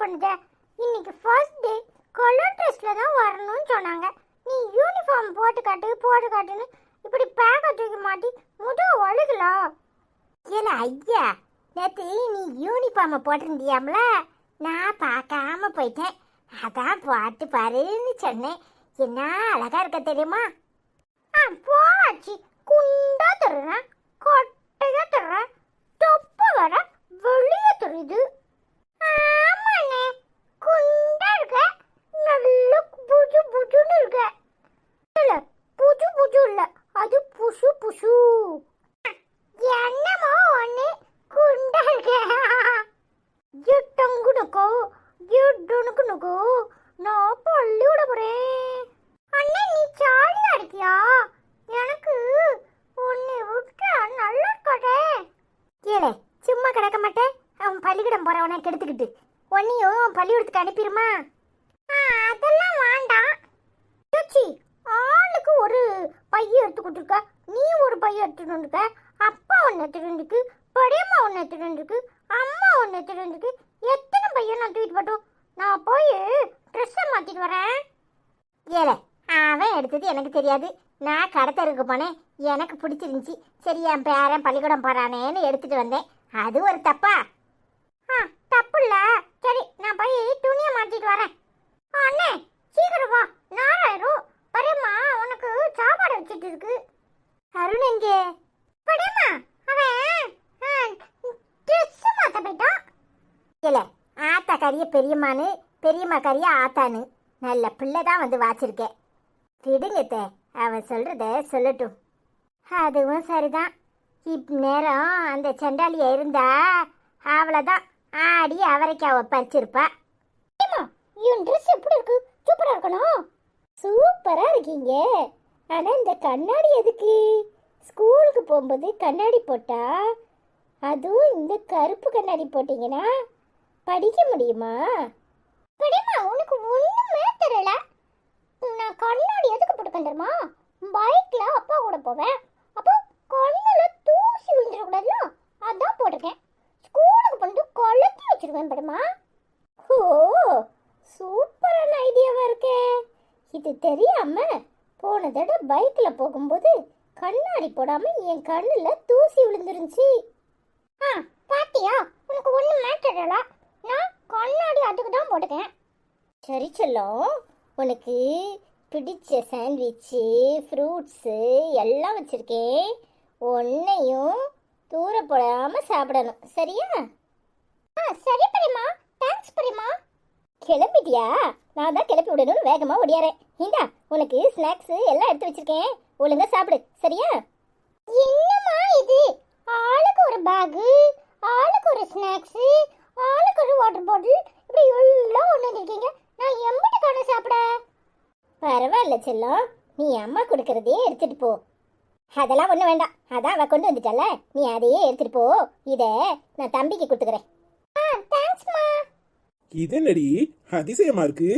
பண்ணுத? இன்னைக்கு first day, colour ட்ரெஸ்ல தான் வரணும்னு சொன்னாங்க. நீ யூனிஃபார்ம் போட்டு காட்டுன்னு இப்படி பேக்க தூக்கி மாட்டி முத ஒழுகலா? ஏல ஐயா, நேற்று நீ யூனிஃபார்மை போட்டிருந்தியாம்ல, நான் பார்க்காம போயிட்டேன். அதான் பாட்டு பாருன்னு சொன்னேன். என்ன அழகா இருக்க தெரியுமா? போச்சு, குண்டா தர்றேன், கொட்டையா தர்றேன், தொப்ப வர வெளியே தெரியுது. ஆமாண்ணே, குண்டா இருக்க, நல்ல புஜு புஜுன்னு இருக்க. இல்ல புஜு புஜு இல்ல, அது புசு புசு. என்னமோ ஒண்ணு, குண்டா இருக்க. எட்டங்குனுக்கோ எட்டுனுக்குனுக்கோ நான் பள்ளி விட போறேன். அண்ணே, நீ ஜாலியா இருக்கியா? எனக்கு உன்னை விட்டா நல்லா இருக்காதே. ஏலே, சும்மா கிடக்க மாட்டேன். அவன் பள்ளிக்கூடம் போறவனை கெடுத்துக்கிட்டு உன்னையும் பள்ளிக்கூடத்துக்கு அனுப்பிடுமா? அதெல்லாம் வேண்டாம். ஆளுக்கு ஒரு பைய எடுத்து கொடுத்துருக்க, நீ ஒரு பைய எடுத்துட்டு வந்துருக்க, அப்பா ஒன்று எடுத்துட்டு வந்துருக்கு, பெரியம்மா ஒன்று எடுத்துட்டு வந்துருக்கு, அம்மா ஒன்று எடுத்துட்டு வந்துருக்கு. எத்தனை பையன் நான் தூக்கிட்டு போட்டோம்? நான் போய் ட்ரெஸ்ஸை மாற்றிட்டு வரேன். ஏலே, அவன் எடுத்தது எனக்கு தெரியாது. நான் கடத்தருக்கு போனேன், எனக்கு பிடிச்சிருந்துச்சி. சரி, என் பேரன் பள்ளிக்கூடம் போறானேன்னு எடுத்துட்டு வந்தேன். அது ஒரு தப்பா? தப்பு இல்ல. சரி, நான் போய் துணியை மாற்றிட்டு வரேன். அண்ணே, சீக்கிரம் வா, நாராயிரம். பெரியம்மா உனக்கு சாப்பாடு வச்சுட்டு இருக்கு. அருண் எங்கே? பெரியம்மா அவன் ட்ரெஸ் மாற்ற போயிட்டான். இல்லை, ஆத்தா கறிய பெரியம்மானு, பெரியம்மா கறிய ஆத்தானு. நல்ல பிள்ளை தான் வந்து வாச்சிருக்கேன். விடுங்கத்த, அவன் சொல்றத சொல்லட்டும். அதுவும் சரிதான். நேரம் அந்த செண்டாலியா இருந்தா அவ்வளோதான், ஆடி அவரைக்காவை பறிச்சிருப்பா. என் ட்ரெஸ் எப்படி இருக்கு? சூப்பரா இருக்கணும். சூப்பரா இருக்கீங்க. ஆனா இந்த கண்ணாடி எதுக்கு? ஸ்கூலுக்கு போகும்போது கண்ணாடி போட்டா, அதுவும் இந்த கருப்பு கண்ணாடி போட்டீங்கன்னா படிக்க முடியுமா? படிமா, உனக்கு ஒண்ணுமே தெரியல. நான் கண்ணாடி எதுக்கு போட்டுக்கேன் தெரியுமா? பைக்ல அப்பா கூட போவேன், அப்போ கண்ணுல தூசி விழுந்துடக்கூடாதுல, அதான் போட்டிருக்கேன். ஸ்கூலுக்கு போட்டு கொளுத்தி வச்சிருவேன் படிமா. ஓ, சூப்பரான ஐடியாவா இருக்கே. இது தெரியாம போன தடவை பைக்ல போகும்போது கண்ணாடி போடாம என் கண்ணுல தூசி விழுந்துருந்துச்சு. பாத்தியா, உனக்கு ஒண்ணுமே தெரியல. நான் கண்ணாடி அதுக்கு தான் போட்டுக்கேன். சரி செல்லம், உனக்கு பிடிச்ச சாண்ட்விட்சு, ஃப்ரூட்ஸு எல்லாம் வச்சிருக்கேன். ஒன்னையும் தூர போடாம சாப்பிடணும், சரியா? சரி பெரியம்மா, தேங்க்ஸ் பெரியம்மா. கிளம்பிட்டியா? நான் தான் கிளப்பி விடணும்னு வேகமா ஓடியாரேன். இந்தா, உனக்கு ஸ்நாக்ஸ் எல்லாம் எடுத்து வச்சிருக்கேன், ஒழுங்கா சாப்பிடு, சரியா? என்னம்மா இது? ஆளுக்கு ஒரு பேக், ஆளுக்கு ஒரு ஸ்நாக்ஸ், ஆளுக்கு ஒரு வாட்டர் பாட்டில், இப்படி எல்லாம் ஒண்ணு இருக்கீங்க. நான் எம்பிட்டு காண சாப்பிட? பரவாயில்ல செல்லம், நீ அம்மா கொடுக்கறதே எடுத்துட்டு போ. அதெல்லாம் ஒண்ணு வேண்டாம், அதான் அவ கொண்டு வந்துட்டல, நீ அதையே எடுத்துட்டு போ. இத நான் தம்பிக்கு கொடுத்துக்கிறேன். தேங்க்ஸ்மா. இது என்னடி அதிசயமா இருக்கு?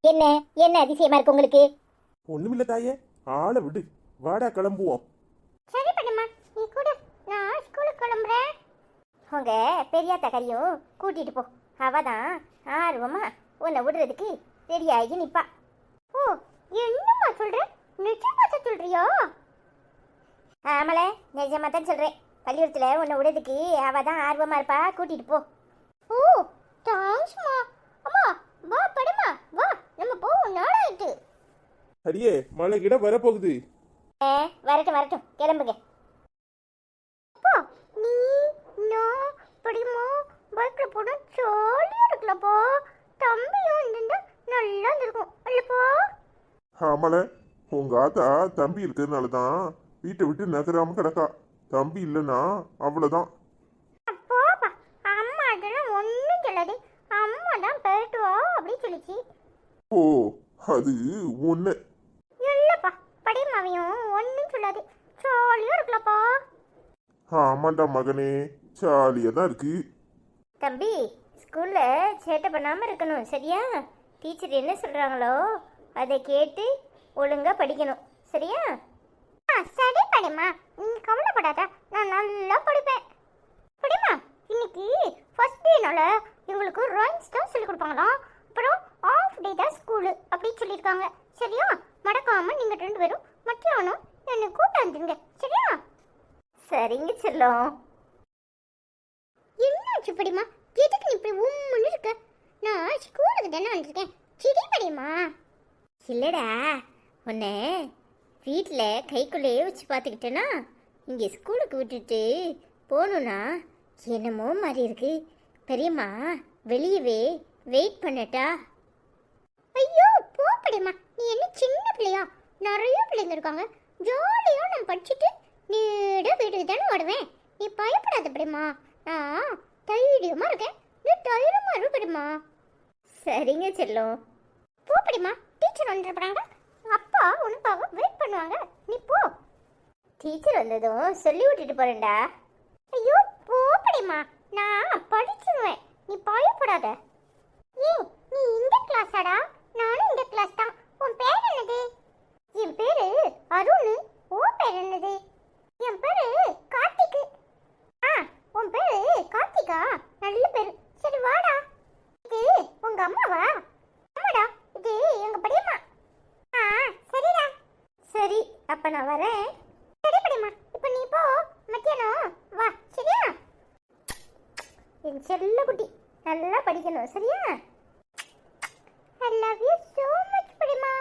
என்ன என்ன அதிசயமா இருக்கு உங்களுக்கு? ஒண்ணுமில்ல தாயே, ஆளை விடு, வாடா கிளம்புவோம். சரி பண்ணம்மா, நீ கூட, நான் ஸ்கூலுக்கு கிளம்புறேன். உங்க பெரியாத்தா கறியும் கூட்டிட்டு போ. அவதான் ஆர்வமா உன்னை விடுறதுக்கு ரெடியாகி நிப்பா. ஓ, என்னம்மா சொல்ற? நிஜமா சொல்றியோ? ஆமல, நிஜமா தான் சொல்றேன். பள்ளிக்கூடத்துல உன்னை விடுறதுக்கு அவதான் ஆர்வமா இருப்பா, கூட்டிட்டு போ. ஓ, தேங்க்ஸ்மா. அம்மா வா படமா, வா நம்ம போவோம், நாளாயிட்டு. அடியே, மழை கிட வரப்போகுது. வரட்டும் வரட்டும், கிளம்புங்க. அப்பா, நீ நான் படிமா பைக்ல போனா ஜாலியா இருக்கலப்பா. தம்பியும் இருந்தா நல்லா இருக்கும் இல்லப்பா? ஆமால, உங்க ஆத்தா தம்பி இருக்கிறதுனால தான் வீட்டை விட்டு நகராம கிடக்கா. தம்பி இல்லைன்னா அவ்வளோதான். போப்பா, அம்மா அதெல்லாம் ஒன்றும் சொல்லாது. அம்மா தான் போயிட்டு வா அப்படின்னு சொல்லிச்சு. ஓ, அது ஒன்று இல்லப்பா, படிமாவையும் ஒன்றும் சொல்லாது, ஜாலியா இருக்கலப்பா. ஆமாண்டா மகனே, ஜாலியாக தான் இருக்கு. தம்பி, ஸ்கூல்ல சேட்டை பண்ணாம இருக்கணும், சரியா? டீச்சர் என்ன சொல்றாங்களோ அதை கேட்டு ஒழுங்கா படிக்கணும், சரியா? சரி படிமா, நீ கவலைப்படாத, நான் நல்லா படிப்பேன். படிமா, இன்னைக்கு ஃபர்ஸ்ட் டேனால எங்களுக்கு ரைம்ஸ் தான் சொல்லி கொடுப்பாங்களா? நீங்க 2 பேரும் மத்தியானம் என்னை கூட்ட வந்துருங்க சரியா? சரிங்க செல்லம். என்னாச்சு படிமா? எதுக்கு நீ இப்படி உம்முன்னு இருக்க? நான் ஸ்கூலுக்கு தானே வந்திருக்கேன். சிரி படிமா. இல்லடா, உன்னை வீட்டில் கைக்குள்ளேயே வச்சு பார்த்துக்கிட்டேன்னா இங்கே ஸ்கூலுக்கு விட்டுட்டு போகணுன்னா என்னமோ மாதிரி இருக்கு. பெரியம்மா வெளியவே வெயிட் பண்ணட்டா? ஐயோ போ படிமா, நீ என்ன சின்ன பிள்ளையா? நிறைய பிள்ளைங்க இருக்காங்க. ஜாலியாக நான் படிச்சுட்டு நேராக வீட்டுக்கு தானே வருவேன். நீ பயப்படாத படிமா, நான் தைரியமாக இருக்கேன். நீ தைரியமாக இரு படிமா. சரிங்க செல்லம். போ படிமா, டீச்சர் வந்துடுறாங்க. அப்பா உனக்காக வெயிட் பண்ணுவாங்க. நீ போ. டீச்சர் வந்ததும் சொல்லி விட்டுட்டு போறேன்டா. ஐயோ போ படிமா, நான் படிச்சிருவேன். நீ பயப்படாத. ஏய் நீ இந்த கிளாஸாடா? நானும் இந்த கிளாஸ் தான். உன் பேர் என்னது? என் பேரு அருண். உன் பேர் என்னது? என் பேரு கார்த்திக். உன் பேரு கார்த்திகா? நல்ல பேரு. சரி வாடா. இது உங்க அம்மாவா? ஆமாடா, இது எங்க பெரியம்மா. சரிடா. சரி அப்ப நான் வரேன். சரி பெரியம்மா, இப்ப நீ போ. மத்தியானம் வா சரியா? என் செல்ல குட்டி நல்லா படிக்கணும் சரியா? I love you so much பெரியம்மா.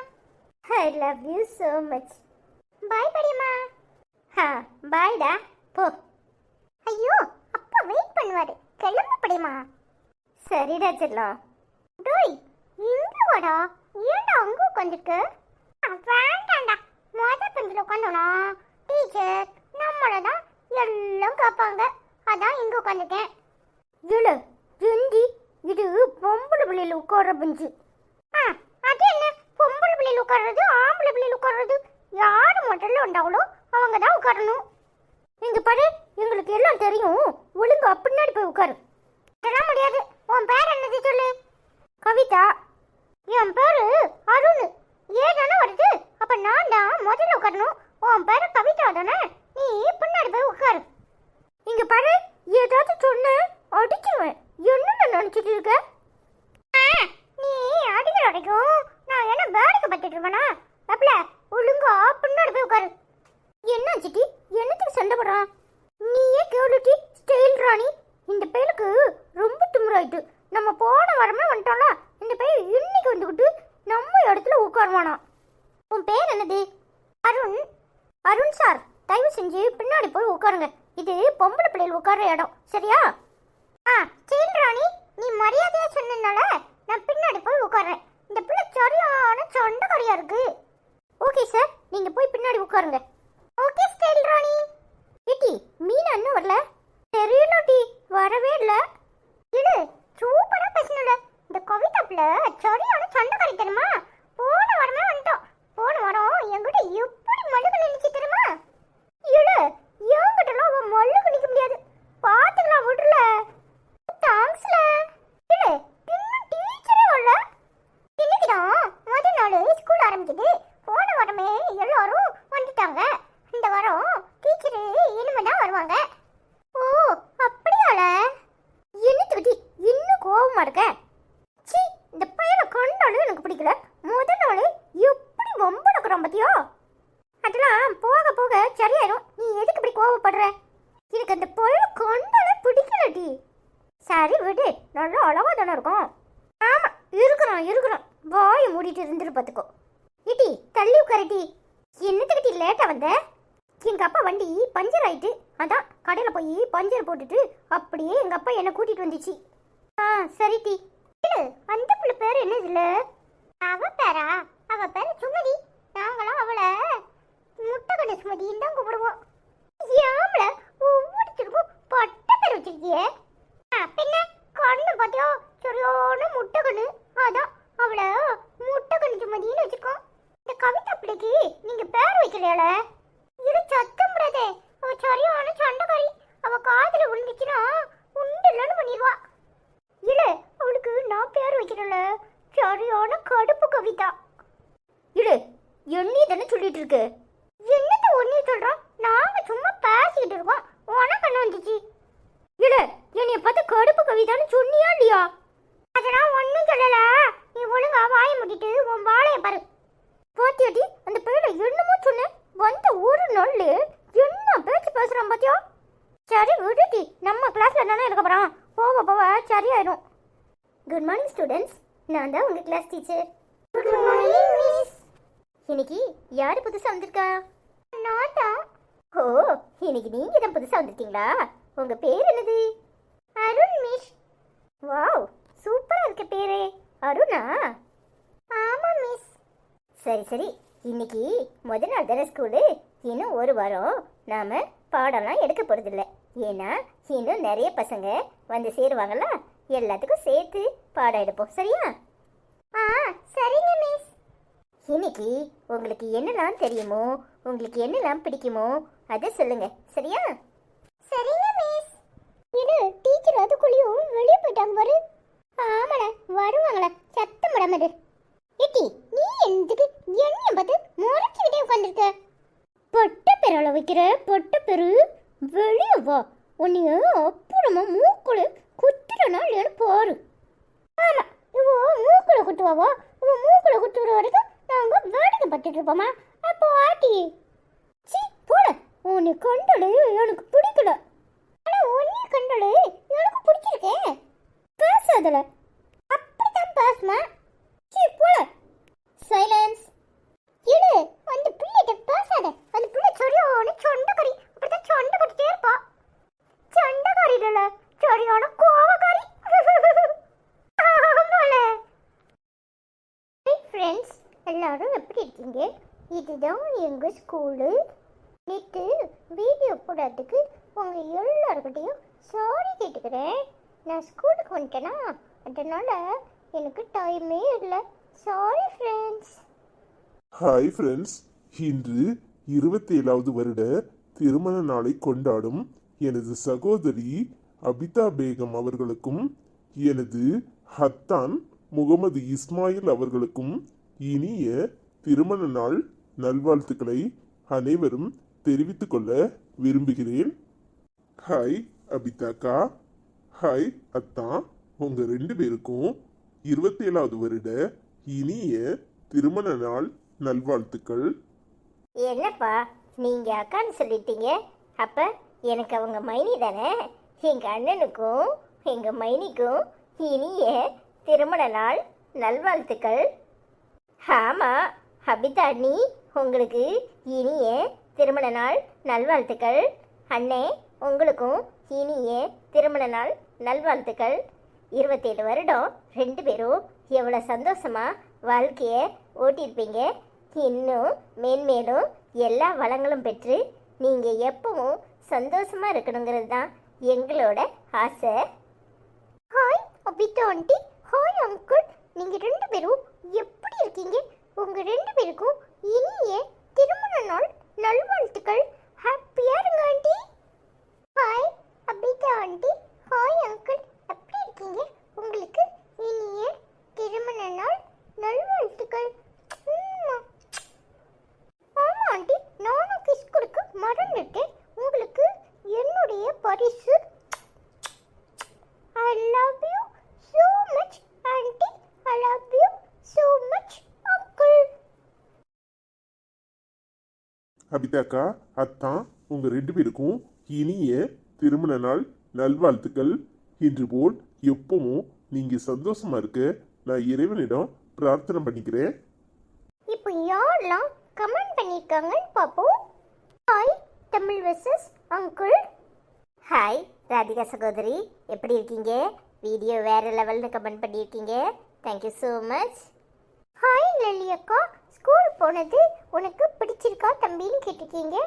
I love you so much. Bye பெரியம்மா. பாய்டா. போ. ஐயோ அப்பா வெயிட் பண்ணுவாரு. கிளம்பு பெரியம்மா. சரிடா செல்லம். டோய் இங்க வாடா. ஏன்டா அங்க உட்காந்துருக்க? வேண்டாண்டா, பெஞ்சில் உட்காந்தோனா டீச்சர் நம்மளை தான் எல்லாம் கேட்பாங்க. அதான் இங்க உட்காந்துருக்கேன். இல்ல ஜெந்தி, இது பொம்பளை பிள்ளையில உட்கார பெஞ்சு. அது என்ன பொம்பளை பிள்ளையில உட்கார்றது ஆம்பளை பிள்ளையில உட்கார்றது? யாரு முதல்ல வந்தாங்களோ அவங்க தான் உட்காரணும். இங்க பாரு, எங்களுக்கு எல்லாம் தெரியும். ஒழுங்கா பின்னாடி போய் உட்காரு. அதெல்லாம் முடியாது. உன் பேர் என்னது சொல்லு? கவிதா. என் பேரு அருண். ஏதானே வருது? அப்ப நான் தான் முதல்ல உட்காரணும். உன் பேரு கவிதா தானே? நீ பின்னாடி போய் உட்காரு. இங்க பாரு, ஏதாவது சொன்ன அடிச்சுவேன். என்ன நினைச்சிட்டு இருக்க? நீ அடிக்கிற வரைக்கும் நான் என்ன வேலைக்கு பட்டுட்டு இருப்பேனா? அப்பல ஒழுங்கா பின்னாடி போய் உட்காரு. என்ன சிட்டி, என்னத்துக்கு சண்டை போடுறான்? நீயே கேளுட்டி ஸ்டைல் ராணி. இந்த பையலுக்கு ரொம்ப திமிராயிட்டு. நம்ம போன வாரமே வந்துட்டோம்ல, இந்த பையன் இன்னைக்கு வந்துக்கிட்டு நம்ம இடத்துல உட்காருவானா. உன் பேர் என்னது? அருண். அருண் சார், தயவு செஞ்சு பின்னாடி போய் உட்காருங்க. இது பொம்பளை பிள்ளைகள் உட்கார இடம் சரியா? ஸ்டைல் ராணி, நீ மரியாதையா சொன்னதுனால நான் பின்னாடி போய் உட்கார்றேன். இந்த பிள்ளை சரியான சண்டைக்காரியா இருக்கு. ஓகே சார், நீங்க போய் பின்னாடி உட்காருங்க. ஓகே ஸ்டைல் ராணி. ஏட்டி மீனா இன்னும் வரல? தெரியல டி, வரவே இல்ல. இது சூப்பரா பேசணும்ல. இந்த கவிதா பிள்ளை சரியான சண்டைக்காரி தெரியுமா? போன வாரமே வந்துட்டோம். போன வாரம் என்கிட்ட எப்படி மல்லுக்கு நினைச்சு தெரியுமா? இடு என்கிட்டலாம் அவன் மல்லுக்கு நிற்க முடியாது. பார்த்துக்கலாம் விடுல. தேங்க்ஸ்ல. இடு இன்னும் டீச்சரே வரல. இன்னைக்குதான் முதல் நாள் ஸ்கூல் ஆரம்பிக்குது. போன வாரமே எல்லாரும் வந்துட்டாங்க. இந்த வாரம் டீச்சரு இனிமே தான் வருவாங்க. ஓ அப்படியால? என்னத்துக்கு இன்னும் கோபமா இருக்க? சி, இந்த பையனை கண்டாலும் எனக்கு பிடிக்கல. முதல் நாள் எப்படி வம்பளக்குறான் பத்தியோ? அதெல்லாம் போக போக சரியாயிரும். நீ எதுக்கு இப்படி கோவப்படுற? எனக்கு அந்த பையனை கண்டாலே பிடிக்கலடி. சரி விடு, நல்லா அழகா தானே இருக்கும். ஆமா இருக்கிறோம். வாயை மூடிட்டு இருந்துட்டு பார்த்துக்கோ. இடி தள்ளி உட்காரடி. என்னத்துக்கிட்டி லேட்டா வந்த? எங்க அப்பா வண்டி பஞ்சர் ஆயிட்டு, அதான் கடையில் போய் பஞ்சர் போட்டுட்டு அப்படியே எங்க அப்பா என்னை கூட்டிட்டு வந்துச்சு. சரி டி. அந்த பிள்ளை பேர் என்ன இல்ல? அவ பேரா? அவ பேரு சுமதி. நாங்களும் அவளை முட்டை சுமதின்னு தான் கூப்பிடுவோம். ஏம்ல ஒவ்வொருத்தருக்கும் பட்ட பேர் வச்சிருக்கியே? பின்ன கண்ணு பார்த்தியோ சரியான முட்டை கண்ணு. அதான் அவளை முட்டை கண்ணு சுமதின்னு வச்சிருக்கோம். இந்த கவிதா பிள்ளைக்கு நீங்க பேர் வைக்கலையால? இது சத்தம் பிரதே. அவ சரியான சண்டைக்காரி. அவ காதுல விழுந்துச்சுன்னா உண்டு இல்லைன்னு பண்ணிடுவா. இல்ல அவளுக்கு நான் பேர் வைக்கிறல. சரியான கடுப்பு கவிதா. இல்ல எண்ணி தானே சொல்லிட்டு இருக்கு. என்னத்த ஒன்னே சொல்றான்? நாங்க சும்மா பேசிக்கிட்டு இருக்கோம். உனக்கு என்ன வந்துச்சு? இல்ல என்னைய பார்த்து கடுப்பு கவிதான்னு சொன்னியா இல்லையா? அதெல்லாம் ஒன்னும் சொல்லல. நீ ஒழுங்கா வாயை மூடிட்டு உன் வாழைய பாரு. பாத்தியாடி அந்த பையனை என்னமோ சொன்னேன், வந்த ஒரு நாள் என்ன பேச்சு பேசுறான் பாத்தியா? சரி விடுடி, நம்ம கிளாஸ்ல தானே இருக்க போறான், போக போக சரியாயிடும். குட் மார்னிங் ஸ்டூடெண்ட்ஸ், நான் தான் உங்க class teacher. Good morning miss. இன்னைக்கு யாரு புதுசா வந்திருக்கா? நான் தான். ஓ, இன்னைக்கு நீங்க தான் புதுசா வந்திருக்கீங்களா? உங்க பேர் என்னது? அருண் மிஸ். வாவ், சூப்பரா இருக்க பேரு. அருணா? ஆமா மிஸ். சரி சரி, இன்னைக்கு முதல் நாள் தானே ஸ்கூலு. இன்னும் ஒரு வாரம் நாம பாடம்லாம் எடுக்க போறதில்ல. ஏன்னா இன்னும் நிறைய பசங்க வந்து சேருவாங்கல்ல, எல்லாத்துக்கும் சேர்த்து பாடம் எடுப்போம். சரியா? சரிங்க மிஸ். இன்னைக்கு உங்களுக்கு என்னெல்லாம் தெரியுமோ, உங்களுக்கு என்னெல்லாம் பிடிக்குமோ அதை சொல்லுங்க. சரியா? சரிங்க மிஸ். இது டீச்சர் அதுக்குள்ளேயும் வெளியே போயிட்டாங்க பாரு. ஆமாட, வருவாங்களா? சத்தம் படாமது. ஏட்டி, நீ எதுக்கு என்னைய பார்த்து முறைச்சிக்கிட்டே உட்காந்துருக்க? பொட்ட பெருள வைக்கிற பொட்ட பெரு, வெளியே வா. உன்னைய அப்புறமா மூக்குல குத்துறனா இல்லையான்னு பாரு. ஆமா, இவோ மூக்குல குத்துவாவோ? இவ மூக்குல குத்துற வரைக்கும் நாங்க வேடிக்கை பார்த்துட்டு இருப்போமா? அப்போ ஆட்டி சி போட. உன்னை கண்டடு எனக்கு பிடிக்கல. ஆனா உன்னை கண்டடு எனக்கு பிடிச்சிருக்கே. பேசாதல, அப்படித்தான் பேசுமா? சி போட. சைலன்ஸ். இடு, அந்த பிள்ளைகிட்ட பேசாத. அந்த பிள்ளை சரியான சொண்டக்காரி. அப்படித்தான் சொண்டை கட்டிட்டே இருப்பா. சொண்டக்காரி இல்ல, சரியான கோவக்காரி. ஆமால. ஃப்ரெண்ட்ஸ் எல்லாரும் எப்படி இருக்கீங்க? இதுதான் எங்க ஸ்கூலு. நேற்று வீடியோ போடுறதுக்கு உங்க எல்லாருக்கிட்டையும் சாரி கேட்டுக்கிறேன். நான் ஸ்கூலுக்கு வந்துட்டேனா, அதனால எனக்கு டைமே இல்லை. Sorry friends. ஹாய் ஃப்ரெண்ட்ஸ், இன்று 27வது வருட திருமண நாளை கொண்டாடும் எனது சகோதரி அபிதா பேகம் அவர்களுக்கும் எனது ஹத்தான் முகமது இஸ்மாயில் அவர்களுக்கும் இனிய திருமண நாள் நல்வாழ்த்துக்களை அனைவரும் தெரிவித்துக் கொள்ள விரும்புகிறேன். ஹாய் அபிதாக்கா. ஹாய் அத்தா. உங்க 2 பேருக்கும் 27வது வருட இனிய திருமண நாள் நல்வாழ்த்துக்கள். என்னப்பா நீங்க அக்கான்னு சொல்லிட்டீங்க, அப்ப எனக்கு அவங்க மைனி தானே? எங்க அண்ணனுக்கும் எங்க மைனிக்கும் இனிய திருமண நாள் நல்வாழ்த்துக்கள். ஆமா அபிதா அண்ணி, உங்களுக்கு இனிய திருமண நாள் நல்வாழ்த்துக்கள். அண்ணே, உங்களுக்கும் இனிய திருமண நாள் நல்வாழ்த்துக்கள். 27 வருடம் 2 பேரும் எவ்வளோ சந்தோஷமா வாழ்க்கையை ஓட்டியிருப்பீங்க. இன்னும் மேன்மேலும் எல்லா வளங்களும் பெற்று நீங்கள் எப்பவும் சந்தோஷமாக இருக்கணுங்கிறது தான் எங்களோட ஆசை. Hi Abitha aunty. Hi uncle. நீங்கள் 2 பேரும் எப்படி இருக்கீங்க? உங்கள் 2 பேருக்கும் இனிய திருமண நாள் நல்வாழ்த்துக்கள். ஹாப்பியாக இருங்க aunty. Hi Abitha aunty. Hi uncle. எப்படி இருக்கீங்க? உங்களுக்கு இனிய திருமண நாள் நல்வாழ்த்துக்கள். ஆமா ஆண்டி, நானும் கிஸ் கொடுக்க மறந்துட்டேன். உங்களுக்கு என்னுடைய பரிசு. I love you so much aunty. I love you so much uncle. அபிதாக்கா, அத்தான், உங்க 2 பேருக்கும் இனிய திருமண நாள் நல்வாழ்த்துக்கள். இன்று போல் எப்பவும் நீங்க சந்தோஷமா இருக்க நான் இறைவனிடம் பிரார்த்தனை பண்ணிக்கிறேன். இப்போ யாரெல்லாம் கமெண்ட் பண்ணியிருக்காங்கன்னு பார்ப்போம். Hi Tamil versus uncle. Hi Radhika சகோதரி, எப்படி இருக்கீங்க? வீடியோ வேற லெவலில் கமெண்ட் பண்ணியிருக்கீங்க. Thank you so much. Hi Lali அக்கா, ஸ்கூல் போனது உனக்கு பிடிச்சிருக்கா தம்பின்னு கேட்டிருக்கீங்க.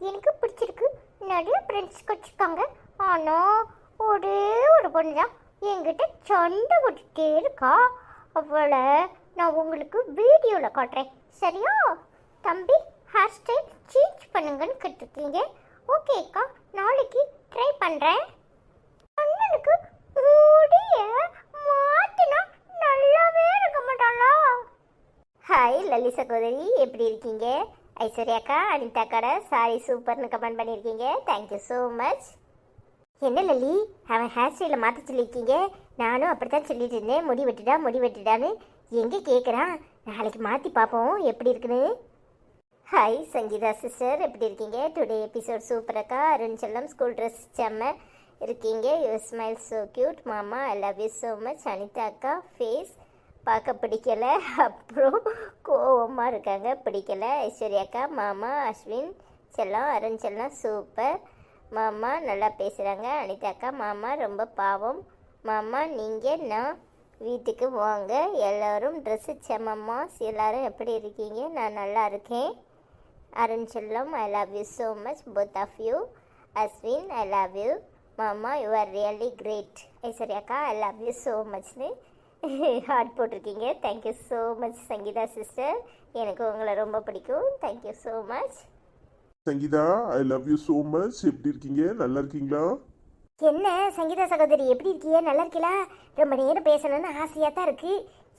எனக்கு பிடிச்சிருக்கு. நிறைய ஃப்ரெண்ட்ஸ் வச்சுருக்காங்க. ஆனால் ஒரே ஒரு பொண்ணு தான் என்கிட்ட சண்டை போட்டுட்டே இருக்கா. அவளை நான் உங்களுக்கு வீடியோவில் காட்டுறேன். சரியா? தம்பி ஹேர் ஸ்டைல் சேஞ்ச் பண்ணுங்கன்னு கேட்டிருக்கீங்க. ஓகேக்கா, நாளைக்கு ட்ரை பண்ணுறேன். அண்ணனுக்கு முடிய மாற்றினா நல்லாவே இருக்க மாட்டாளா? ஹாய் லலி சகோதரி, எப்படி இருக்கீங்க? ஐஸ்வர்யாக்கா அனிதாக்காட சாரி சூப்பர்னு கமெண்ட் பண்ணியிருக்கீங்க. Thank you so much. என்ன லலி, அவன் ஹேர் ஸ்டைலை மாற்ற சொல்லியிருக்கீங்க. நானும் அப்படி தான் சொல்லிட்டு இருந்தேன், முடி வெட்டுடான்னு. எங்கே கேட்குறான்? நாளைக்கு மாற்றி பார்ப்போம் எப்படி இருக்குன்னு. ஹாய் சங்கீதா சிஸ்டர், எப்படி இருக்கீங்க? Today episode சூப்பரக்கா. அருண் செல்லம் ஸ்கூல் ட்ரெஸ் செம்ம இருக்கீங்க. Your smile so cute. மாமா I love you so much. Anitha அக்கா ஃபேஸ் பார்க்க பிடிக்கல, அப்புறம் கோவமாக இருக்காங்க, பிடிக்கல. ஐஸ்வர்யா அக்கா மாமா அஸ்வின் செல்லம் அருண் செல்லம் சூப்பர். மாமா நல்லா பேசுகிறாங்க. அனிதா அக்கா மாமா ரொம்ப பாவம். மாமா நீங்கள் நான் வீட்டுக்கு வாங்க. எல்லோரும் ட்ரெஸ்ஸு செம்மம்மாஸ். எல்லோரும் எப்படி இருக்கீங்க? நான் நல்லா இருக்கேன். அருண் செல்லம் I love you so much both of you. Ashwin I love you. மாமா யூ ஆர் ரியலி கிரேட். ஐஸ்வர்யாக்கா ஐ லவ் யூ ஸோ மச்னு ஹார்ட் போட்டிருக்கீங்க. Thank you so much Sangeetha sister, எனக்கு உங்களை ரொம்ப பிடிக்கும். Thank you so much. Sangeetha I love you so much. எப்படி இருக்கீங்க? நல்லா இருக்கீங்களா? என்ன சங்கீதா சகோதரி எப்படி இருக்கீங்க? நல்லா இருக்கீங்களா? ரொம்ப நேரம் பேசணும்னு ஆசையாக தான் இருக்குது.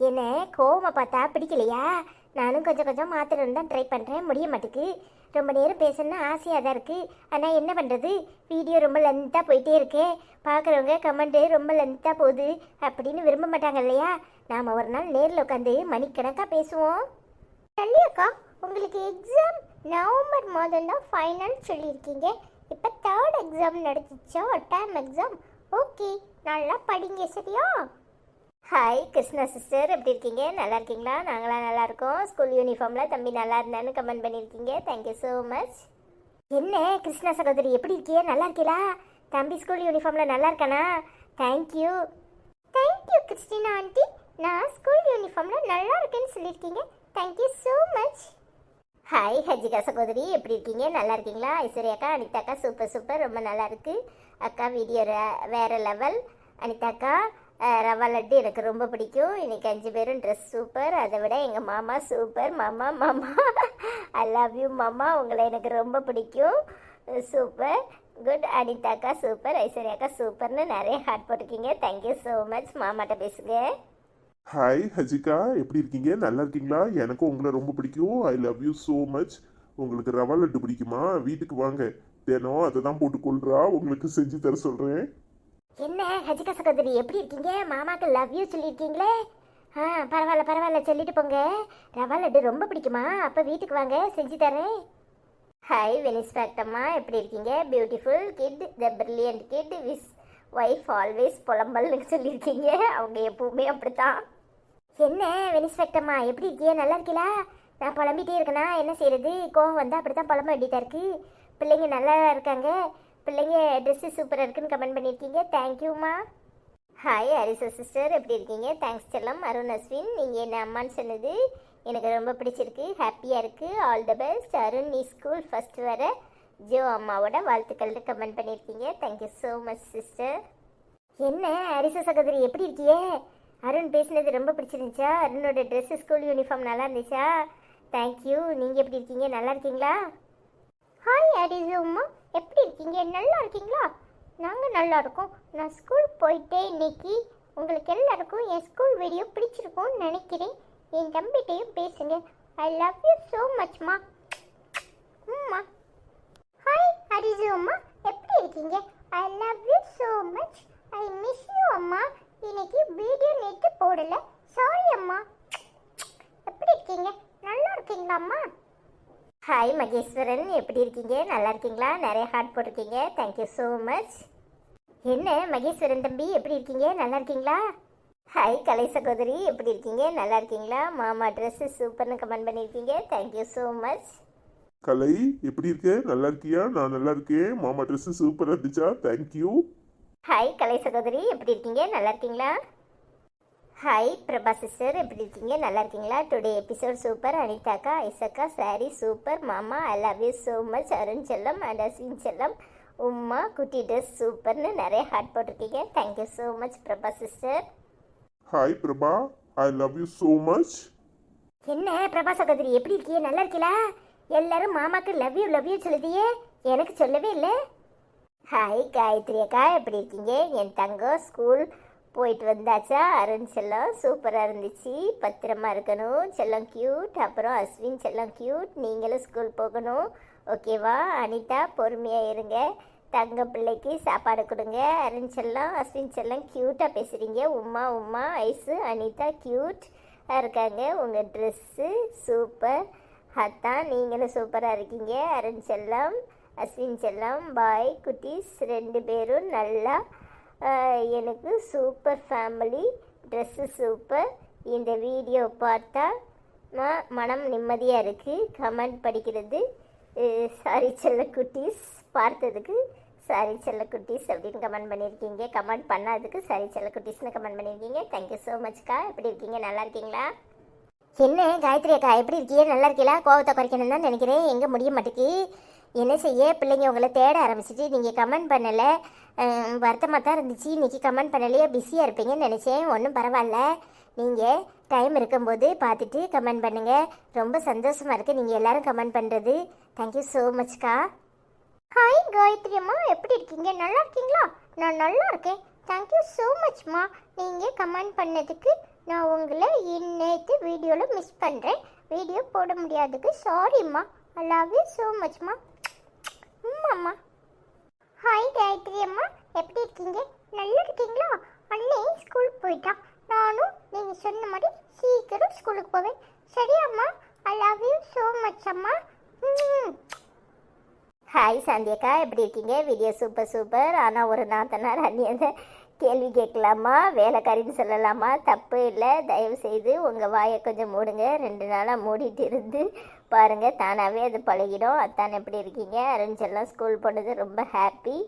என்ன கோவமாக பார்த்தா பிடிக்கலையா? நானும் கொஞ்சம் கொஞ்சம் மாத்திரம் தான் ட்ரை பண்ணுறேன், முடிய மாட்டேக்கு. ரொம்ப நேரம் பேசணும்னு ஆசையாக தான் இருக்குது. ஆனால் என்ன பண்ணுறது, வீடியோ ரொம்ப லென்த்தாக போயிட்டே இருக்கே. பார்க்குறவங்க கமெண்ட்டு ரொம்ப லென்த்தாக போகுது அப்படின்னு விரும்ப மாட்டாங்க இல்லையா? நாம் ஒரு நாள் நேரில் உட்காந்து மணிக்கணக்காக பேசுவோம். அக்கா உங்களுக்கு எக்ஸாம் நவம்பர் மாதம் தான் ஃபைனல் சொல்லியிருக்கீங்க. இப்போ தேர்ட் எக்ஸாம் நடந்துச்சா? Term exam. ஓகே, நல்லா படிங்க சரியா? ஹாய் கிருஷ்ணா சிஸ்டர், எப்படி இருக்கீங்க? நல்லா இருக்கீங்களா? நாங்களாம் நல்லா இருக்கோம். ஸ்கூல் யூனிஃபார்மில் தம்பி நல்லா இருந்தான்னு கமெண்ட் பண்ணியிருக்கீங்க. Thank you so much. என்ன கிருஷ்ணா சகோதரி எப்படி இருக்கீங்க? நல்லா இருக்கீங்களா? தம்பி ஸ்கூல் யூனிஃபார்மில் நல்லா இருக்கானா? தேங்க்யூ. தேங்க்யூ கிறிஸ்டினா ஆண்டி, நான் ஸ்கூல் யூனிஃபார்மில் நல்லா இருக்கேன்னு சொல்லியிருக்கீங்க. Thank you so much. Hi Hajika சகோதரி, எப்படி இருக்கீங்க? நல்லா இருக்கீங்களா? ஐஸ்வர்யாக்கா அனிதாக்கா சூப்பர் சூப்பர், ரொம்ப நல்லா இருக்கு அக்கா. வீடியோ வேற லெவல். அனிதாக்கா ரவா லட்டு எனக்கு ரொம்ப பிடிக்கும். இன்னைக்கு 5 பேரும் ட்ரெஸ் சூப்பர். அதை விட எங்கள் மாமா சூப்பர். மாமா மாமா ஐ லவ் யூ மாமா, உங்களை எனக்கு ரொம்ப பிடிக்கும். Super good. அனிதாக்கா சூப்பர், ஐஸ்வர்யாக்கா சூப்பர்னு நிறைய ஹார்ட் போட்டிருக்கீங்க. Thank you so much. மாமாட்ட பேசுங்க. ஹாய் ஹஜிகா, எப்படி இருக்கீங்க? நல்லா இருக்கீங்களா? எனக்கும் உங்களை ரொம்ப பிடிக்கும். ஐ லவ் யூ ஸோ மச். உங்களுக்கு ரவா லட்டு பிடிக்குமா? வீட்டுக்கு வாங்க, தினம் அதை தான் போட்டு கொள்றா, உங்களுக்கு செஞ்சு தர சொல்கிறேன். என்ன ஹஜிகா சகோதரி எப்படி இருக்கீங்க? மாமாக்கு லவ் யூ சொல்லியிருக்கீங்களே. பரவாயில்ல பரவாயில்ல, சொல்லிட்டு போங்க. ரவா லட்டு ரொம்ப பிடிக்குமா? அப்போ வீட்டுக்கு வாங்க, செஞ்சு தரேன். ஹாய் வெனிஸ் ஃபேக்டம்மா, எப்படி இருக்கீங்க? Beautiful kid, the brilliant kid with wife always புலம்பல்னு சொல்லியிருக்கீங்க. அவங்க எப்பவுமே அப்படித்தான். என்ன வெனிஸ் ஃபேக்டம்மா எப்படி இருக்கீங்க? நல்லா இருக்கீங்களா? நான் புலம்பிகிட்டே இருக்கேனா? என்ன செய்யறது, கோவம் வந்தால் அப்படி தான் புலம்ப வேண்டியதாக இருக்குது. பிள்ளைங்க நல்லா இருக்காங்க. பிள்ளைங்க ட்ரெஸ்ஸு சூப்பராக இருக்குன்னு கமெண்ட் பண்ணியிருக்கீங்க. தேங்க்யூம்மா. ஹாய் ஹரிசா சிஸ்டர், எப்படி இருக்கீங்க? தேங்க்ஸ் செல்லம். அருண் அஸ்வின், நீங்கள் என்ன அம்மான்னு சொன்னது எனக்கு ரொம்ப பிடிச்சிருக்கு, ஹாப்பியாக இருக்குது. All the best. அருண் நீ ஸ்கூல் ஃபஸ்ட் வர ஜோ அம்மாவோட வாழ்த்துக்கள்னு கமெண்ட் பண்ணியிருக்கீங்க. Thank you so much sister. என்ன ஹரிசா சகோதரி எப்படி இருக்கியே? அருண் பேசினது ரொம்ப பிடிச்சிருந்துச்சா? அருணோட ட்ரெஸ்ஸு ஸ்கூல் யூனிஃபார்ம் நல்லா இருந்துச்சா? தேங்க்யூ. நீங்கள் எப்படி இருக்கீங்க? நல்லா இருக்கீங்களா? ஹாய் ஹரிசா அம்மா, எப்படி இருக்கீங்க? நல்லா இருக்கீங்களா? நாங்கள் நல்லா இருக்கோம். நான் ஸ்கூல் போயிட்டே இன்னைக்கு. உங்களுக்கு எல்லாருக்கும் என் ஸ்கூல் வீடியோ பிடிச்சிருக்கும்னு நினைக்கிறேன். என் தம்பிகிட்டையும் பேசுங்க. ஐ லவ் யூ ஸோ மச்மா. அம்மா ஹாய் ஹரிசு அம்மா, எப்படி இருக்கீங்க? I love you so much. I miss you அம்மா. இன்னைக்கு வீடியோ நேற்று போடல, சாரி அம்மா. எப்படி இருக்கீங்க? நல்லா இருக்கீங்களா அம்மா? ஹாய் மகேஸ்வரன், எப்படி இருக்கீங்க? நல்லா இருக்கீங்களா? நிறைய ஹார்ட் போட்டிருக்கீங்க. Thank you so much. என்ன மகேஸ்வரன் தம்பி எப்படி இருக்கீங்க? நல்லா இருக்கீங்களா? ஹாய் கலை சகோதரி, எப்படி இருக்கீங்க? நல்லா இருக்கீங்களா? மாமா ட்ரெஸ்ஸு சூப்பர்னு கமெண்ட் பண்ணியிருக்கீங்க. Thank you so much. கலை எப்படி இருக்க? நல்லா இருக்கியா? நான் நல்லா இருக்கேன். மாமா ட்ரெஸ் சூப்பராக இருந்துச்சா? தேங்க்யூ. ஹாய் கலை சகோதரி, எப்படி இருக்கீங்க? நல்லா இருக்கீங்களா? ஹாய் பிரபா சிஸ்டர், எப்படி இருக்கீங்க? நல்லா இருக்கீங்களா? Today episode super. அனிதாக்கா ஐசக்கா சாரி சூப்பர். மாமா I love you so much. Arun செல்லம் அண்ட் அஸ்வின் செல்லம் உம்மா குட்டி ட்ரெஸ் சூப்பர்னு நிறைய ஹார்ட் போட்டிருக்கீங்க. Thank you so much Prabha sister. Hi Prabha, I love you so much. என்ன பிரபா சகோதரி எப்படி இருக்கீங்க? நல்லா இருக்கீங்களா? எல்லாரும் மாமாக்கு லவ் யூ சொல்லுதியே, எனக்கு சொல்லவே இல்லை. ஹாய் காயத்ரி அக்கா, எப்படி இருக்கீங்க? என் தங்கம் ஸ்கூல் போயிட்டு வந்தாச்சா? அருண் செல்லம் சூப்பராக இருந்துச்சு, பத்திரமா இருக்கணும் செல்லம் க்யூட். அப்புறம் அஸ்வின் செல்லம் க்யூட், நீங்களும் ஸ்கூல் போகணும் ஓகேவா? அனிதா பொறுமையாக இருங்க, தங்க பிள்ளைக்கு சாப்பாடு கொடுங்க. அருண் செல்லம் அஸ்வின் செல்லம் க்யூட்டாக பேசுகிறீங்க. உமா உமா ஐஸு அனிதா க்யூட். இருக்காங்க. உங்கள் ட்ரெஸ்ஸு சூப்பர். அத்தான் நீங்களும் சூப்பராக இருக்கீங்க. அருண் செல்லம், அஸ்வின் செல்லம், பாய் குட்டீஸ் 2 பேரும் நல்லா எனக்கு சூப்பர் ஃபேமிலி. Dress super. இந்த வீடியோ பார்த்தா மனம் நிம்மதியாக இருக்குது. கமெண்ட் படிக்கிறது சாரி செல்ல குட்டீஸ், பார்த்ததுக்கு சாரி செல்ல குட்டீஸ் அப்படின்னு கமெண்ட் பண்ணியிருக்கீங்க. கமெண்ட் பண்ணாததுக்கு சாரி செல்ல குட்டீஸ்னு கமெண்ட் பண்ணியிருக்கீங்க. தேங்க்யூ ஸோ மச்க்கா. எப்படி இருக்கீங்க? நல்லா இருக்கீங்களா? என்ன காயத்ரி அக்கா எப்படி இருக்கீங்க? நல்லா இருக்கீங்களா? கோவத்தை குறைக்கணும்னு தான் நினைக்கிறேன். எங்கே முடிய மாட்டேக்கு. என்ன செய்ய, பிள்ளைங்க உங்களை தேட ஆரம்பிச்சிட்டு நீங்கள் கமெண்ட் பண்ணலை. வருத்தமாக தான் இருந்துச்சு. இன்றைக்கி கமெண்ட் பண்ணலையே, பிஸியாக இருப்பீங்கன்னு நினச்சேன். ஒன்றும் பரவாயில்ல, நீங்கள் டைம் இருக்கும்போது பார்த்துட்டு கமெண்ட் பண்ணுங்கள். ரொம்ப சந்தோஷமாக இருக்குது நீங்கள் எல்லோரும் கமெண்ட் பண்ணுறது. தேங்க்யூ ஸோ மச்க்கா. ஹாய் காயத்ரி அம்மா, எப்படி இருக்கீங்க? நல்லா இருக்கீங்களா? நான் நல்லா இருக்கேன். தேங்க்யூ ஸோ மச்மா. நீங்கள் கமெண்ட் பண்ணதுக்கு நான் உங்களை இன்னைக்கு வீடியோவில் மிஸ் பண்ணுறேன். வீடியோ போட முடியாதுக்கு சாரிம்மா. ஐ லவ் யூ ஸோ மச்மா. அம்மா. ஹாய் காயத்ரி அம்மா, எப்படி இருக்கீங்க? நல்லா இருக்கீங்களா? அண்ணே ஸ்கூலுக்கு போயிட்டான். நானும் நீங்கள் சொன்ன மாதிரி சீக்கிரம் ஸ்கூலுக்கு போவேன். சரியா அம்மா? ஐ லவ் யூ ஸோ மச் அம்மா. ஹாய் சாந்தியக்கா, எப்படி இருக்கீங்க? Video super super. ஆனால் ஒரு நாத்தனார் அண்ணியதை கேள்வி கேட்கலாமா, வேலைக்காரின்னு சொல்லலாமா? தப்பு இல்லை. தயவு செய்து உங்கள் வாயை கொஞ்சம் மூடுங்க. 2 நாளாக மூடிட்டு இருந்து பாருங்கள், தானாகவே அது பழகிடும். அத்தான் எப்படி இருக்கீங்க? அருண்செல்லாம் ஸ்கூல் போனது ரொம்ப ஹாப்பி.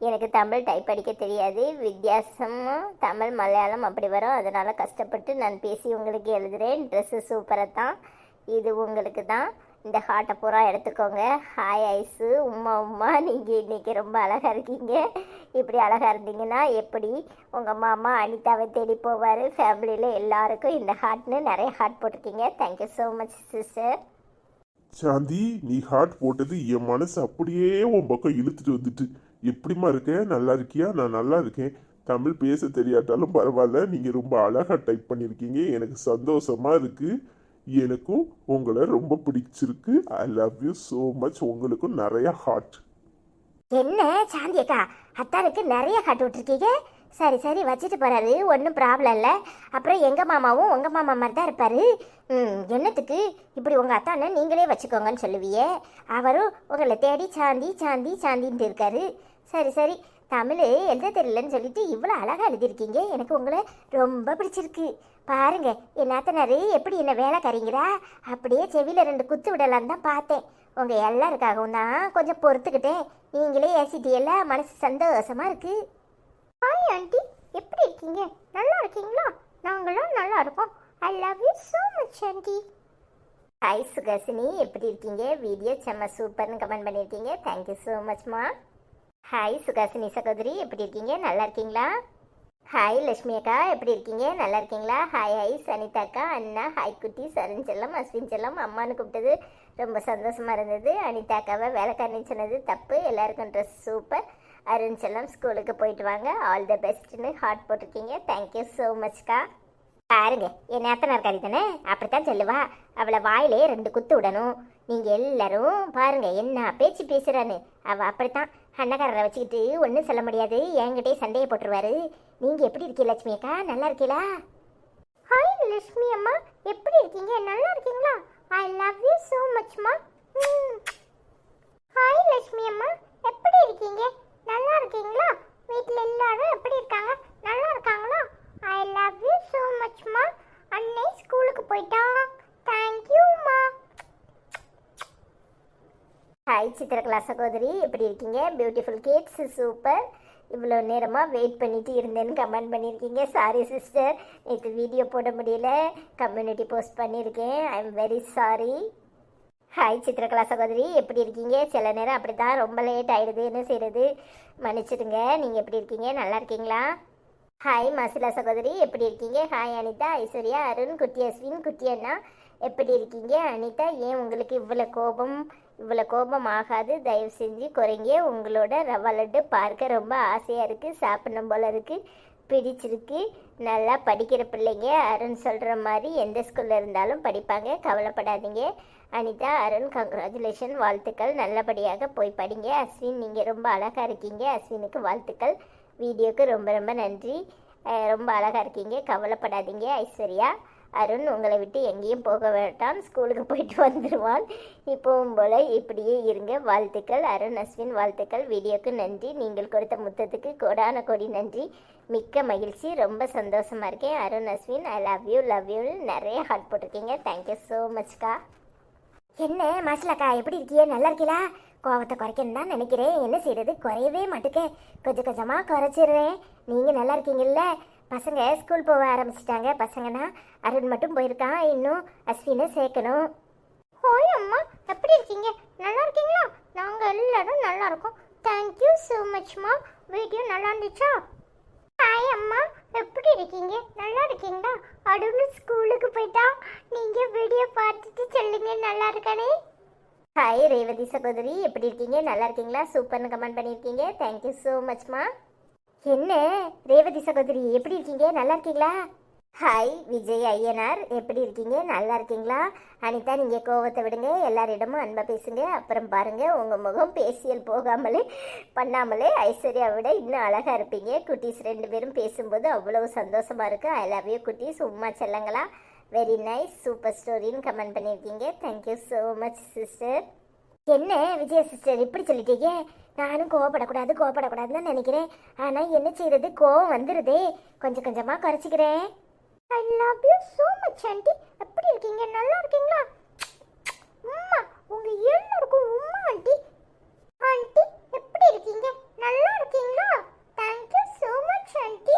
எனக்கு தமிழ் டைப் அடிக்க தெரியாது. வித்தியாசமாக தமிழ் மலையாளம் அப்படி வரும். அதனால் கஷ்டப்பட்டு நான் பேசி உங்களுக்கு எழுதுகிறேன். ட்ரெஸ்ஸு சூப்பராக தான். இது உங்களுக்கு தான். இந்த ஹார்ட்டை பூரா எடுத்துக்கோங்க. ஹாய் ஐஸு, உம்மா உம்மா. நீங்கள் இன்றைக்கி ரொம்ப அழகாக இருக்கீங்க. இப்படி அழகாக இருந்தீங்கன்னா எப்படி உங்கள் மாமா அனிதாவை தேடி போவார்? ஃபேமிலியில் எல்லாருக்கும் இந்த ஹார்ட்னு நிறைய ஹார்ட் போட்டிருக்கீங்க. Thank you so much sister. Shanthi, நீ ஹார்ட் போட்டது என் மனசு அப்படியே உன் பக்கம் இழுத்துட்டு வந்துட்டு. எப்படிமா இருக்க? நல்லா இருக்கியா? நான் நல்லா இருக்கேன். தமிழ் பேச தெரியாட்டாலும் பரவாயில்ல, நீங்கள் ரொம்ப அழகாக டைப் பண்ணியிருக்கீங்க. எனக்கு சந்தோஷமாக இருக்குது. எனக்கும் உங்களை ரொம்ப பிடிச்சிருக்கு. ஐ லவ் யூ ஸோ மச். உங்களுக்கும் நிறைய ஹார்ட். என்ன சாந்தியக்கா, அத்தானுக்கு நிறைய ஹார்ட் விட்டுருக்கீங்க? சரி சரி, வச்சுட்டு போகிறாரு, ஒன்றும் ப்ராப்ளம் இல்லை. அப்புறம் எங்கள் மாமாவும் உங்கள் மாமா மாதிரி தான் இருப்பார். என்னத்துக்கு இப்படி உங்கள் அத்தானை நீங்களே வச்சுக்கோங்கன்னு சொல்லுவியே? அவரும் உங்களை தேடி சாந்தி சாந்தி சாந்தின்ட்டு இருக்காரு. சரி சரி, தமிழ் எழுத தெரியலன்னு சொல்லிட்டு இவ்வளோ அழகாக எழுதியிருக்கீங்க. எனக்கு உங்களை ரொம்ப பிடிச்சிருக்கு. பாருங்க, என் நாத்தனார் எப்படி என்ன வேலைக்காரிங்கிறா. அப்படியே செவியில் 2 குத்து விடலான்னு தான் பார்த்தேன். உங்கள் எல்லாருக்காகவும் தான் கொஞ்சம் பொறுத்துக்கிட்டேன். நீங்களே ஏசிட்டியல்ல, மனசு சந்தோஷமாக இருக்குது. ஹாய் ஆண்டி, எப்படி இருக்கீங்க? நல்லா இருக்கீங்களா? நாங்களும் நல்லா இருக்கோம். I love you so much aunty. Hi Suhasini, எப்படி இருக்கீங்க? வீடியோ செம்ம சூப்பர்னு கமெண்ட் பண்ணியிருக்கீங்க. தேங்க்யூ ஸோ மச்மா. ஹாய் சுகாசினி சகோதரி, எப்படி இருக்கீங்க? நல்லா இருக்கீங்களா? ஹாய் லட்சுமி அக்கா, எப்படி இருக்கீங்க? நல்லா இருக்கீங்களா? ஹாய் ஹாய் சனிதா அக்கா, அண்ணா, ஹாய் குட்டி, சரண் செல்லம், அஸ்வின் செல்லம். அம்மானு கூப்பிட்டது ரொம்ப சந்தோஷமாக இருந்தது. அனிதா அக்காவை வேலைக்காரன்னு சொன்னது தப்பு. எல்லாருக்கும் ட்ரெஸ் சூப்பர். அருண் செல்லம் ஸ்கூலுக்கு போயிட்டு வாங்க. ஆல் த பெஸ்ட்னு ஹார்ட் போட்டிருக்கீங்க. தேங்க்யூ ஸோ மச்க்கா. பாருங்க, என் நேத்தனார்காரி தானே, அப்படித்தான் சொல்லுவா. அவளை வாயிலே 2 குத்து விடணும். நீங்கள் எல்லாரும் பாருங்க என்ன பேச்சு பேசுகிறான்னு. அவள் அப்படித்தான் அண்ணக்காரரை வச்சுக்கிட்டு ஒன்றும் சொல்ல முடியாது. என்கிட்டே சண்டையை போட்டுருவாரு. நீங்கள் எப்படி இருக்கீங்க லட்சுமி அக்கா? நல்லா இருக்கீங்களா? ஹாய் லட்சுமி அம்மா, எப்படி இருக்கீங்க? நல்லா இருக்கீங்களா? ஐ லவ் யூ ஸோ மச்மா. ஹாய் லட்சுமி அம்மா, எப்படி இருக்கீங்க? நல்லா இருக்கீங்களா? வீட்டில் எல்லாரும் எப்படி இருக்காங்க? நல்லா இருக்காங்களா? ஐ லவ் யூ ஸோ மச்மா. அன்னை ஸ்கூலுக்கு போயிட்டான். தேங்க்யூம்மா. ஹாய் சித்திரகலா சகோதரி, எப்படி இருக்கீங்க? Beautiful kids super. இவ்வளோ நேரமாக வெயிட் பண்ணிட்டு இருந்தேன்னு கமெண்ட் பண்ணியிருக்கீங்க. சாரி சிஸ்டர், நேற்று வீடியோ போட முடியல, கம்யூனிட்டி போஸ்ட் பண்ணியிருக்கேன். I am very sorry. Hi Chithrakala சகோதரி, எப்படி இருக்கீங்க? சில நேரம் அப்படி தான் ரொம்ப லேட் ஆகிடுது, என்ன செய்கிறது, மன்னிச்சிடுங்க. நீங்கள் எப்படி இருக்கீங்க? நல்லா இருக்கீங்களா? ஹாய் மாசிலா சகோதரி, எப்படி இருக்கீங்க? ஹாய் அனிதா, ஐஸ்வர்யா, அருண், குட்டி அஸ்வின், குட்டி அண்ணா, எப்படி இருக்கீங்க? அனிதா, ஏன் உங்களுக்கு இவ்வளோ கோபம் ஆகாது, தயவு செஞ்சு குறைங்க. உங்களோட ரவா லட்டு பார்க்க ரொம்ப ஆசையாக இருக்குது, சாப்பிடணும் போல் இருக்குது, பிடிச்சிருக்கு. நல்லா படிக்கிற பிள்ளைங்க. அருண் சொல்கிற மாதிரி எந்த ஸ்கூலில் இருந்தாலும் படிப்பாங்க, கவலைப்படாதீங்க. அனிதா, அருண் கங்க்ராச்சுலேஷன், வாழ்த்துக்கள். நல்லபடியாக போய் படிங்க. அஸ்வின், நீங்கள் ரொம்ப அழகாக இருக்கீங்க. அஸ்வினுக்கு வாழ்த்துக்கள். வீடியோக்கு ரொம்ப ரொம்ப நன்றி. ரொம்ப அழகாக இருக்கீங்க, கவலைப்படாதீங்க. ஐஸ்வர்யா, அருண் உங்களை விட்டு எங்கேயும் போக வேண்டாம், ஸ்கூலுக்கு போயிட்டு வந்துடுவான். இப்போவும் போல் இப்படியே இருங்க. வாழ்த்துக்கள் அருண், அஸ்வின், வாழ்த்துக்கள். வீடியோக்கு நன்றி. நீங்கள் கொடுத்த முத்தத்துக்கு கோடான கோடி நன்றி. மிக்க மகிழ்ச்சி, ரொம்ப சந்தோஷமாக இருக்கேன். Arun, Ashwin, I love you நிறைய ஹார்ட் போட்டிருக்கீங்க. தேங்க்யூ ஸோ மச்க்கா. என்ன மாசிலாக்கா, எப்படி இருக்கியே? நல்லா இருக்கீங்களா? கோவத்தை குறைக்கணும் தான் நினைக்கிறேன். என்ன செய்யறது, குறையவே மாட்டுக்கே. கொஞ்சம் கொஞ்சமாக குறைச்சிடுறேன். நீங்கள் நல்லா இருக்கீங்கல்ல? பசங்க ஸ்கூல் போக ஆரம்பிச்சிட்டாங்க. பசங்கன்னா அருண் மட்டும் போயிருக்கான், இன்னும் அஸ்வினை சேர்க்கணும். ஹோய் அம்மா, எப்படி இருக்கீங்க? நல்லா இருக்கீங்களா? நாங்கள் எல்லாரும் நல்லா இருக்கோம். Thank you so மச்மா. வீடியோ நல்லா இருந்துச்சா? ஹாய் அம்மா, எப்படி இருக்கீங்க? நல்லா இருக்கீங்களா? அருண் ஸ்கூலுக்கு போயிட்டா. நீங்கள் வீடியோ பார்த்துட்டு சொல்லுங்க நல்லா இருக்கானே. ஹாய் ரேவதி சகோதரி, எப்படி இருக்கீங்க? நல்லா இருக்கீங்களா? சூப்பர்னு கமெண்ட் பண்ணியிருக்கீங்க. தேங்க்யூ ஸோ மச்மா. என்ன ரேவதி சகோதரி, எப்படி இருக்கீங்க? நல்லா இருக்கீங்களா? ஹாய் விஜய் ஐயனார், எப்படி இருக்கீங்க? நல்லா இருக்கீங்களா? அனிதா, நீங்கள் கோவத்தை விடுங்க, எல்லாரிடமும் அன்பாக பேசுங்க. அப்புறம் பாருங்கள், உங்கள் முகம் பேசியல் போகாமலே பண்ணாமலே ஐஸ்வர்யா விட இன்னும் அழகாக இருப்பீங்க. குட்டீஸ் 2 பேரும் பேசும்போது அவ்வளோ சந்தோஷமாக இருக்குது. ஐ லவ் யூ குட்டீஸ், உம்மா செல்லங்களா. வெரி நைஸ், சூப்பர் ஸ்டோரின்னு கமெண்ட் பண்ணியிருக்கீங்க. Thank you so much sister. என்ன விஜய சிஸ்டர் இப்படி சொல்லிட்டீங்க? நானும் கோவப்படக்கூடாதுன்னு தான் நினைக்கிறேன். ஆனால் என்ன செய்யறது, கோவம் வந்துடுதே. கொஞ்சம் கொஞ்சமாக குறைச்சிக்கிறேன். I love you so much aunty. எப்படி இருக்கீங்க? நல்லா இருக்கீங்களா? உம்மா, உங்கள் எல்லாருக்கும் உம்மா ஆண்டி. ஆண்டி, எப்படி இருக்கீங்க? நல்லா இருக்கீங்களா? Thank you so much aunty.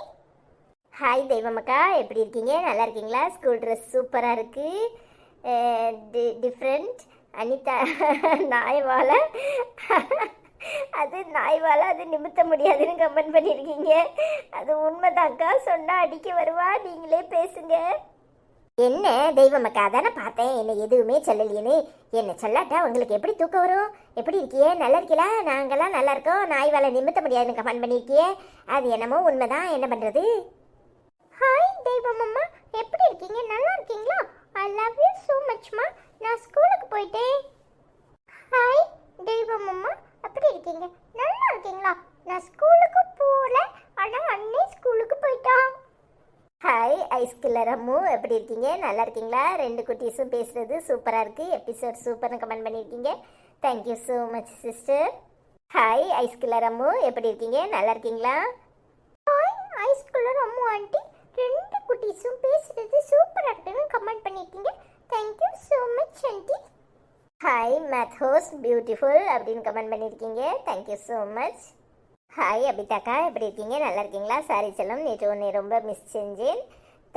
Hi தெய்வமக்கா, எப்படி இருக்கீங்க? நல்லா இருக்கீங்களா? ஸ்கூல் ட்ரெஸ் சூப்பராக இருக்குது, டிஃப்ரெண்ட். அனிதா, நாய்வால அது நாய்வால அது நிமித்த முடியாதுன்னு கமெண்ட் பண்ணியிருக்கீங்க. அது உண்மைதாக்கா, சொன்னால் அடிக்க வருவா. நீங்களே பேசுங்க. என்ன தெய்வமக்கா, தானே பார்த்தேன், என்ன எதுவுமே சொல்லலையேன்னு. என்ன சொல்லாட்டா உங்களுக்கு எப்படி தூக்கம் வரும்? எப்படி இருக்கியே? நல்லா இருக்கீங்களா? நாங்கள்லாம் நல்லா இருக்கோம். நாய்வால நிமித்த முடியாதுன்னு கமெண்ட் பண்ணியிருக்கியே. அது என்னமோ உண்மைதான், என்ன பண்ணுறது? ஹாய் தெய்வம் அம்மா, எப்படி இருக்கீங்க? நல்லா இருக்கீங்களா? ஐ லவ் யூ ஸோ மச்மா. நான் ஸ்கூலுக்கு போயிட்டேன். ஹாய் தெய்வம் அம்மா, எப்படி இருக்கீங்க? நல்லா இருக்கீங்களா? நான் ஸ்கூலுக்கு போகல, ஆனால் அண்ணே ஸ்கூலுக்கு போயிட்டான். ஹாய் ஐஸ் கில்லர் அம்மு, எப்படி இருக்கீங்க? நல்லா இருக்கீங்களா? 2 குட்டீஸும் பேசுகிறது சூப்பராக இருக்குது. எபிசோட் சூப்பர்னு கமெண்ட் பண்ணியிருக்கீங்க. Thank you so much sister. Hi ஐஸ் கில்லர் அம்மு, எப்படி இருக்கீங்க? நல்லா இருக்கீங்களா? ஹாய் ஐஸ் கலர் அம்மு ஆண்டி, 2 குட்டீஸும் பேசுறது சூப்பராக இருக்குன்னு கமெண்ட் பண்ணியிருக்கீங்க. Thank you so much aunty. Hi மேத் ஹோஸ் பியூட்டிஃபுல் அப்படின்னு கமெண்ட் பண்ணியிருக்கீங்க. Thank you so much. ஹாய் அபிதாக்கா, எப்படி இருக்கீங்க? நல்லா இருக்கீங்களா? சாரி செல்லம், நேற்று உன்னை ரொம்ப மிஸ் செஞ்சேன்.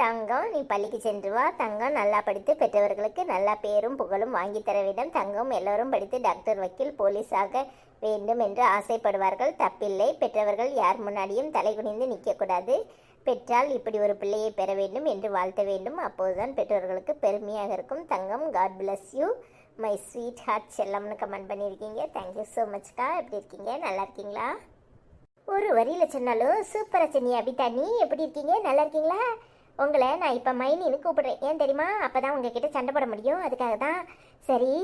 தங்கம், நீ பள்ளிக்கு சென்று வா. தங்கம் நல்லா படித்து பெற்றவர்களுக்கு நல்ல பேரும் புகழும் வாங்கி தர வேண்டும். தங்கம், எல்லோரும் படித்து டாக்டர், வக்கீல், போலீஸ் ஆக வேண்டும் என்று ஆசைப்படுவார்கள். தப்பில்லை. பெற்றவர்கள் யார் முன்னாடியும் தலை குனிந்து நிற்கக்கூடாது. பெற்றால் இப்படி ஒரு பிள்ளையை பெற வேண்டும் என்று வாழ்த்த வேண்டும். அப்போதுதான் பெற்றோர்களுக்கு பெருமையாக இருக்கும். தங்கம், God bless you my sweetheart செல்லம்னு கமெண்ட் பண்ணியிருக்கீங்க. தேங்க்யூ ஸோ மச்க்கா. எப்படி இருக்கீங்க? நல்லா இருக்கீங்களா? ஒரு வரியில் சொன்னாலும் சூப்பராக சொன்னி அபிதா. நீ எப்படி இருக்கீங்க? நல்லா இருக்கீங்களா? உங்களை நான் இப்போ மைனின்னு கூப்பிடுறேன். ஏன் தெரியுமா? அப்போ தான் உங்ககிட்ட சண்டை போட முடியும், அதுக்காக தான். சரி,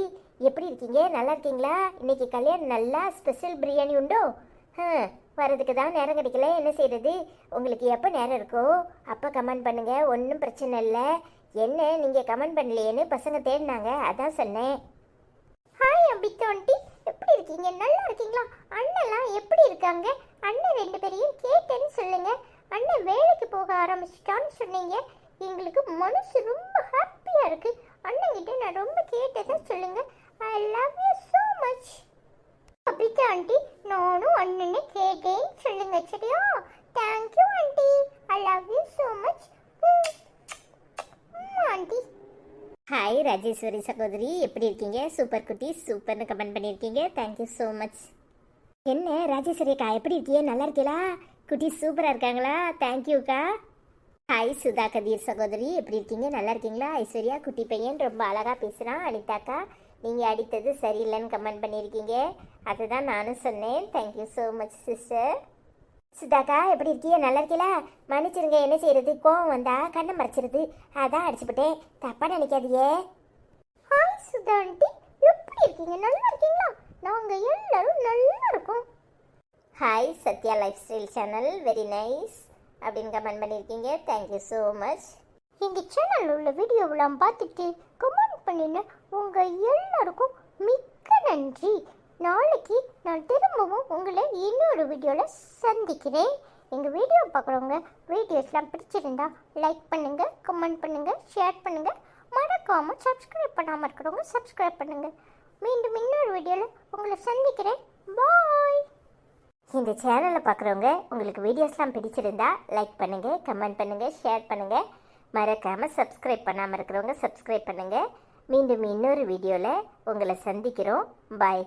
எப்படி இருக்கீங்க? நல்லா இருக்கீங்களா? இன்னைக்கு கல்யாணம் நல்லா ஸ்பெஷல் பிரியாணி உண்டோ? வரதுக்கு தான் நேரம் கிடைக்கல, என்ன செய்கிறது? உங்களுக்கு எப்போ நேரம் இருக்கோ அப்போ கமெண்ட் பண்ணுங்கள், ஒன்றும் பிரச்சனை இல்லை. என்ன நீங்கள் கமெண்ட் பண்ணலையேன்னு பசங்க தேடினாங்க, அதான் சொன்னேன். ஹாய் அபிதா ஆண்டி, எப்படி இருக்கீங்க? நல்லா இருக்கீங்களா? அண்ணெல்லாம் எப்படி இருக்காங்க? அண்ணன் 2 பேரையும் கேட்டேன்னு சொல்லுங்க. அண்ணன் வேலைக்கு போக ஆரம்பிச்சிட்டான்னு சொன்னீங்க. எங்களுக்கு மனசு ரொம்ப ஹாப்பியாக இருக்கு. அண்ணன்கிட்ட நான் ரொம்ப கேட்டதை சொல்லுங்க. I love you so much. Abitha aunty, நானும் அண்ணனை கேட்டேன்னு சொல்லுங்க, சரியா? Thank you aunty. I love you so much aunty. Hi Rajeshwari சகோதரி, எப்படி இருக்கீங்க? சூப்பர் குட்டி, சூப்பர்னு கமெண்ட் பண்ணியிருக்கீங்க. Thank you so much. என்ன ராஜேஸ்வரிக்கா, எப்படி இருக்கீங்க? நல்லா இருக்கீங்களா? குட்டி சூப்பராக இருக்காங்களா? தேங்க்யூக்கா. ஹாய் சுதா கதீர் சகோதரி, எப்படி இருக்கீங்க? நல்லா இருக்கீங்களா? ஐஸ்வர்யா, குட்டி பையன் ரொம்ப அழகாக பேசுகிறான். அனிதாக்கா, நீங்கள் அடித்தது சரியில்லைன்னு கமெண்ட் பண்ணியிருக்கீங்க, அதுதான் நானும் சொன்னேன். Thank you so much sister. சுதாக்கா, எப்படி இருக்கீங்க? நல்லா இருக்கீங்களா? மன்னிச்சிருங்க, என்ன செய்யறது, கோவம் வந்தா கண்ணை மறைச்சிருது, அதான் அடிச்சுப்பட்டேன், தப்பா நினைக்காதியே. ஹாய் சுதா ஆண்டி, எப்படி இருக்கீங்க? நல்லா இருக்கீங்களா? நாங்கள் எல்லாரும் நல்லா இருக்கோம். Hi Sathya life style channel, very nice அப்படின்னு கமெண்ட் பண்ணியிருக்கீங்க. Thank you so much. எங்கள் சேனலில் உள்ள வீடியோவெல்லாம் பார்த்துட்டு கமெண்ட் பண்ணின உங்கள் எல்லாருக்கும் மிக்க நன்றி. நாளைக்கு நான் திரும்பவும் உங்களை இன்னொரு வீடியோவில் சந்திக்கிறேன். எங்கள் வீடியோ பார்க்குறவங்க வீடியோஸ்லாம் பிடிச்சிருந்தா லைக் பண்ணுங்கள், கமெண்ட் பண்ணுங்கள், ஷேர் பண்ணுங்கள். மறக்காமல் சப்ஸ்கிரைப் பண்ணாமல் இருக்கிறவங்க சப்ஸ்கிரைப் பண்ணுங்கள். மீண்டும் இன்னொரு வீடியோவில் உங்களை சந்திக்கிறேன். பாய். இந்த சேனலை பார்க்குறவங்க உங்களுக்கு வீடியோஸ்லாம் பிடிச்சிருந்தா லைக் பண்ணுங்கள், கமெண்ட் பண்ணுங்கள், ஷேர் பண்ணுங்கள். மறக்காமல் சப்ஸ்கிரைப் பண்ணாமல் இருக்கிறவங்க சப்ஸ்கிரைப் பண்ணுங்கள். மீண்டும் இன்னொரு வீடியோவில் உங்களை சந்திக்கிறோம். பாய்.